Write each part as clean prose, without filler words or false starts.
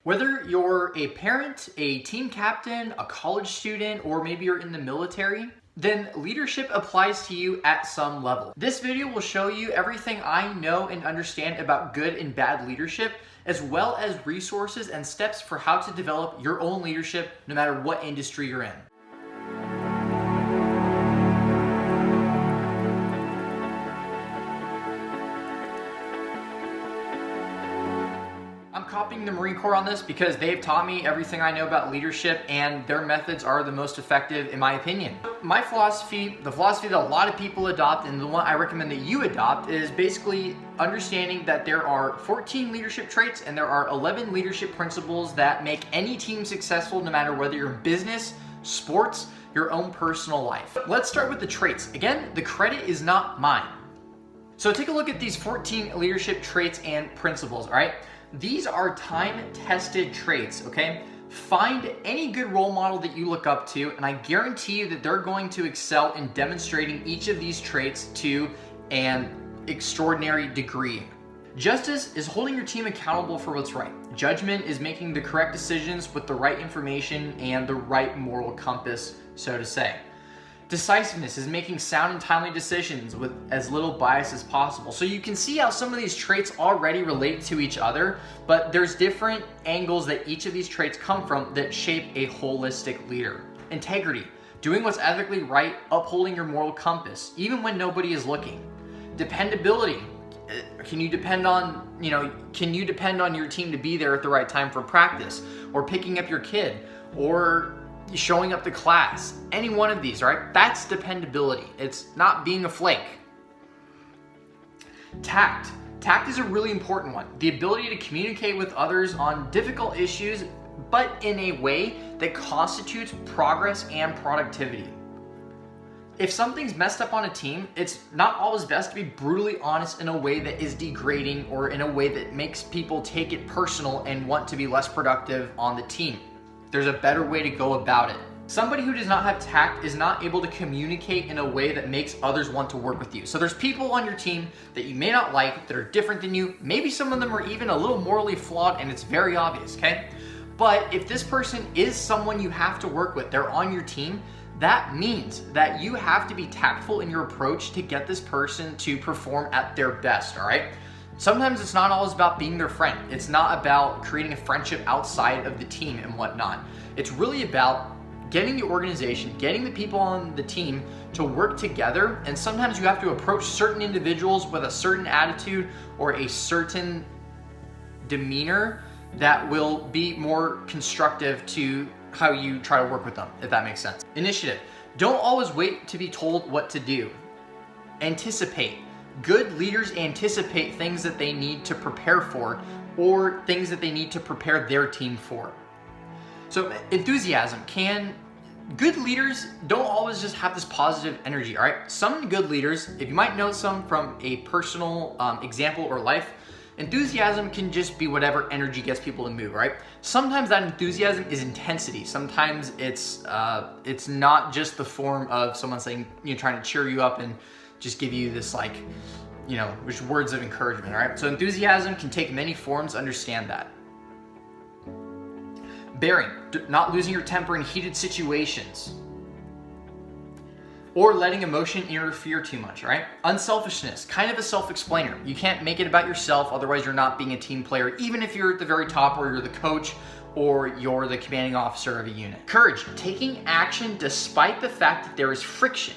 Whether you're a parent, a team captain, a college student, or maybe you're in the military, then leadership applies to you at some level. This video will show you everything I know and understand about good and bad leadership, as well as resources and steps for how to develop your own leadership no matter what industry you're in. I'm copying the Marine Corps on this because they've taught me everything I know about leadership, and their methods are the most effective in my opinion. My philosophy, the philosophy that a lot of people adopt, and the one I recommend that you adopt, is basically understanding that there are 14 leadership traits and there are 11 leadership principles that make any team successful, no matter whether you're in business, sports, your own personal life. Let's start with the traits. Again, the credit is not mine. So take a look at these 14 leadership traits and principles, all right? These are time-tested traits, okay? Find any good role model that you look up to, and I guarantee you that they're going to excel in demonstrating each of these traits to an extraordinary degree. Justice is holding your team accountable for what's right. Judgment is making the correct decisions with the right information and the right moral compass, so to say. Decisiveness is making sound and timely decisions with as little bias as possible. So you can see how some of these traits already relate to each other, but there's different angles that each of these traits come from that shape a holistic leader. Integrity, doing what's ethically right, upholding your moral compass, even when nobody is looking. Dependability, can you depend on your team to be there at the right time for practice, or picking up your kid, or showing up to class? Any one of these, right? That's dependability. It's not being a flake. Tact. Tact is a really important one. The ability to communicate with others on difficult issues, but in a way that constitutes progress and productivity. If something's messed up on a team, it's not always best to be brutally honest in a way that is degrading or in a way that makes people take it personal and want to be less productive on the team. There's a better way to go about it. Somebody who does not have tact is not able to communicate in a way that makes others want to work with you. So there's people on your team that you may not like, that are different than you. Maybe some of them are even a little morally flawed, and it's very obvious, okay? But if this person is someone you have to work with, they're on your team, that means that you have to be tactful in your approach to get this person to perform at their best, all right? Sometimes it's not always about being their friend. It's not about creating a friendship outside of the team and whatnot. It's really about getting the organization, getting the people on the team to work together. And sometimes you have to approach certain individuals with a certain attitude or a certain demeanor that will be more constructive to how you try to work with them, if that makes sense. Initiative. Don't always wait to be told what to do. Anticipate. Good leaders anticipate things that they need to prepare for, or things that they need to prepare their team for. So enthusiasm. Good leaders don't always just have this positive energy, all right? Some good leaders, if you might know some from a personal example or life, enthusiasm can just be whatever energy gets people to move, right? Sometimes that enthusiasm is intensity. Sometimes it's not just the form of someone saying, trying to cheer you up and just give you this which words of encouragement, all right? So enthusiasm can take many forms, understand that. Bearing, not losing your temper in heated situations or letting emotion interfere too much, right? Unselfishness, kind of a self-explainer. You can't make it about yourself, otherwise you're not being a team player, even if you're at the very top or you're the coach or you're the commanding officer of a unit. Courage, taking action despite the fact that there is friction,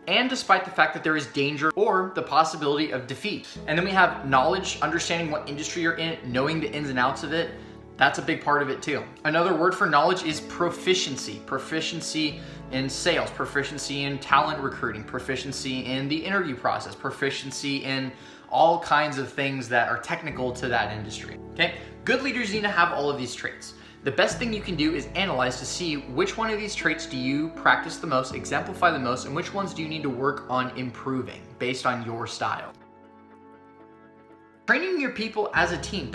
and despite the fact that there is danger or the possibility of defeat. And then we have knowledge, understanding what industry you're in, knowing the ins and outs of it. That's a big part of it too. Another word for knowledge is proficiency. Proficiency in sales, proficiency in talent recruiting, proficiency in the interview process, proficiency in all kinds of things that are technical to that industry, okay? Good leaders need to have all of these traits. The best thing you can do is analyze to see which one of these traits do you practice the most, exemplify the most, and which ones do you need to work on improving based on your style. Training your people as a team.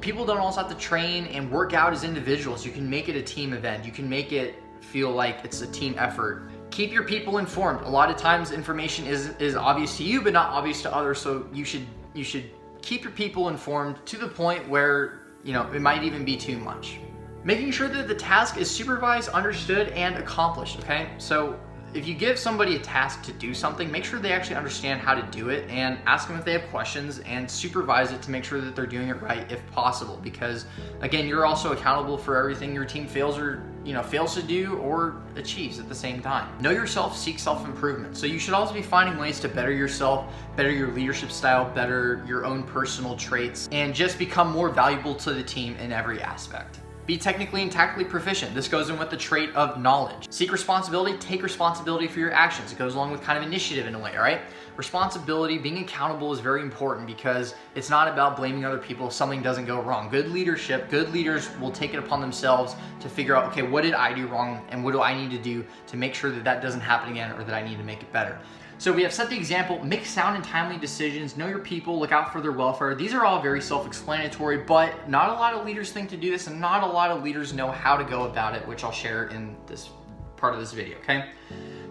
People don't also have to train and work out as individuals. You can make it a team event. You can make it feel like it's a team effort. Keep your people informed. A lot of times information is obvious to you but not obvious to others, so you should keep your people informed to the point where it might even be too much. Making sure that the task is supervised, understood, and accomplished, okay? So if you give somebody a task to do something, make sure they actually understand how to do it and ask them if they have questions and supervise it to make sure that they're doing it right if possible. Because again, you're also accountable for everything your team fails to do or achieves at the same time. Know yourself, seek self-improvement. So you should also be finding ways to better yourself, better your leadership style, better your own personal traits, and just become more valuable to the team in every aspect. Be technically and tactically proficient. This goes in with the trait of knowledge. Seek responsibility, take responsibility for your actions. It goes along with kind of initiative in a way, all right? Responsibility, being accountable is very important because it's not about blaming other people if something doesn't go wrong. Good leaders will take it upon themselves to figure out, okay, what did I do wrong and what do I need to do to make sure that that doesn't happen again or that I need to make it better. So we have set the example, make sound and timely decisions, know your people, look out for their welfare. These are all very self-explanatory, but not a lot of leaders think to do this and not a lot of leaders know how to go about it, which I'll share in this part of this video, okay?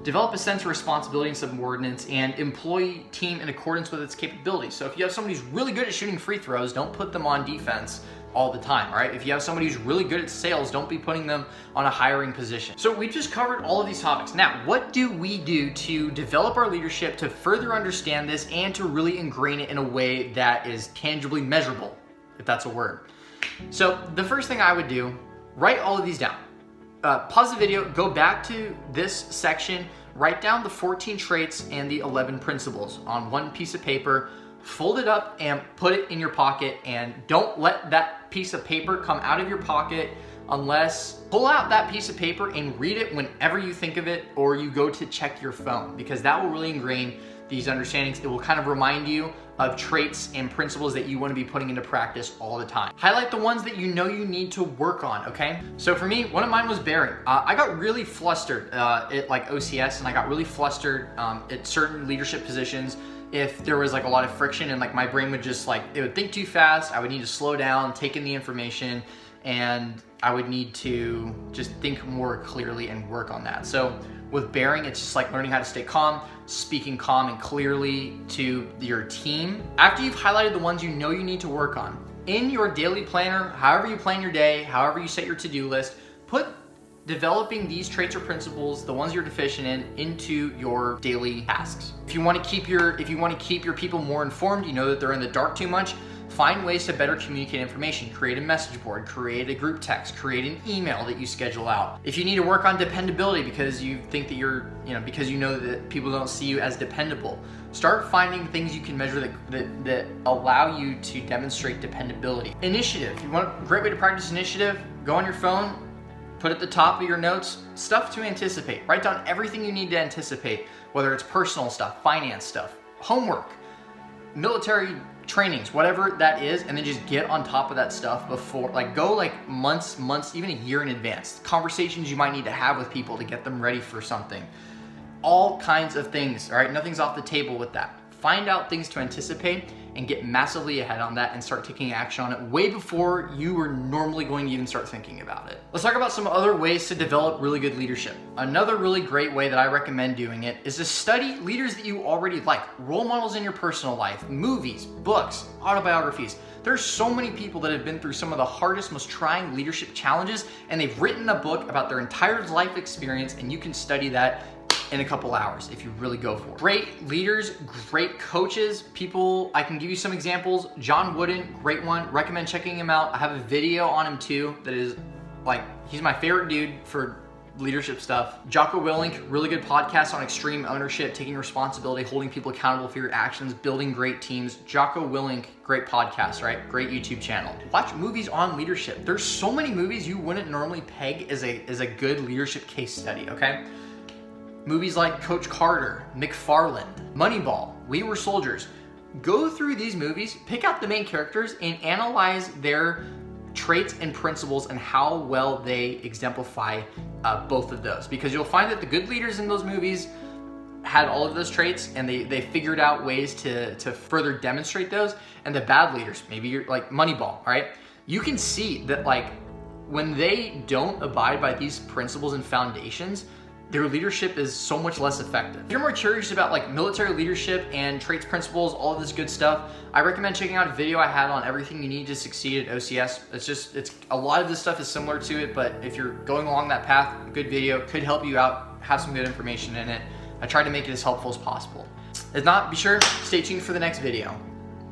Develop a sense of responsibility and subordinates and employ team in accordance with its capabilities. So if you have somebody who's really good at shooting free throws, don't put them on defense all the time, all right? If you have somebody who's really good at sales, don't be putting them on a hiring position. So we just covered all of these topics. Now, what do we do to develop our leadership, to further understand this, and to really ingrain it in a way that is tangibly measurable, if that's a word? So the first thing I would do, write all of these down. Pause the video, go back to this section, write down the 14 traits and the 11 principles on one piece of paper, fold it up and put it in your pocket, and don't let that piece of paper come out of your pocket unless pull out that piece of paper and read it whenever you think of it or you go to check your phone, because that will really ingrain these understandings. It will kind of remind you of traits and principles that you want to be putting into practice all the time. Highlight the ones that you know you need to work on, okay? So for me, one of mine was bearing. I got really flustered at like OCS, and I got really flustered at certain leadership positions if there was like a lot of friction, and like my brain would just it would think too fast. I would need to slow down, take in the information, and I would need to just think more clearly and work on that. So with bearing, it's just like learning how to stay calm, speaking calm and clearly to your team. After you've highlighted the ones you know you need to work on, in your daily planner, however you plan your day, however you set your to-do list, put developing these traits or principles, the ones you're deficient in, into your daily tasks. If you want to keep your people more informed, you know that they're in the dark too much, find ways to better communicate information. Create a message board, create a group text, create an email that you schedule out. If you need to work on dependability because you think that because you know that people don't see you as dependable, start finding things you can measure that allow you to demonstrate dependability. Initiative. You want a great way to practice initiative? Go on your phone, put at the top of your notes, stuff to anticipate. Write down everything you need to anticipate, whether it's personal stuff, finance stuff, homework, military trainings, whatever that is, and then just get on top of that stuff before, go months, even a year in advance. Conversations you might need to have with people to get them ready for something. All kinds of things, all right? Nothing's off the table with that. Find out things to anticipate and get massively ahead on that and start taking action on it way before you were normally going to even start thinking about it. Let's talk about some other ways to develop really good leadership. Another really great way that I recommend doing it is to study leaders that you already like, role models in your personal life, movies, books, autobiographies. There's so many people that have been through some of the hardest, most trying leadership challenges, and they've written a book about their entire life experience, and you can study that in a couple hours if you really go for it. Great leaders, great coaches, people, I can give you some examples. John Wooden, great one, recommend checking him out. I have a video on him too that is he's my favorite dude for leadership stuff. Jocko Willink, really good podcast on extreme ownership, taking responsibility, holding people accountable for your actions, building great teams. Jocko Willink, great podcast, right? Great YouTube channel. Watch movies on leadership. There's so many movies you wouldn't normally peg as a good leadership case study, okay? Movies like Coach Carter, McFarland, Moneyball, We Were Soldiers. Go through these movies, pick out the main characters, and analyze their traits and principles and how well they exemplify both of those. Because you'll find that the good leaders in those movies had all of those traits and they figured out ways to further demonstrate those. And the bad leaders, maybe you're like Moneyball, all right? You can see that when they don't abide by these principles and foundations, their leadership is so much less effective. If you're more curious about like military leadership and traits principles, all of this good stuff, I recommend checking out a video I had on everything you need to succeed at OCS. It's a lot of this stuff is similar to it, but if you're going along that path, good video, could help you out, have some good information in it. I tried to make it as helpful as possible. If not, be sure, stay tuned for the next video.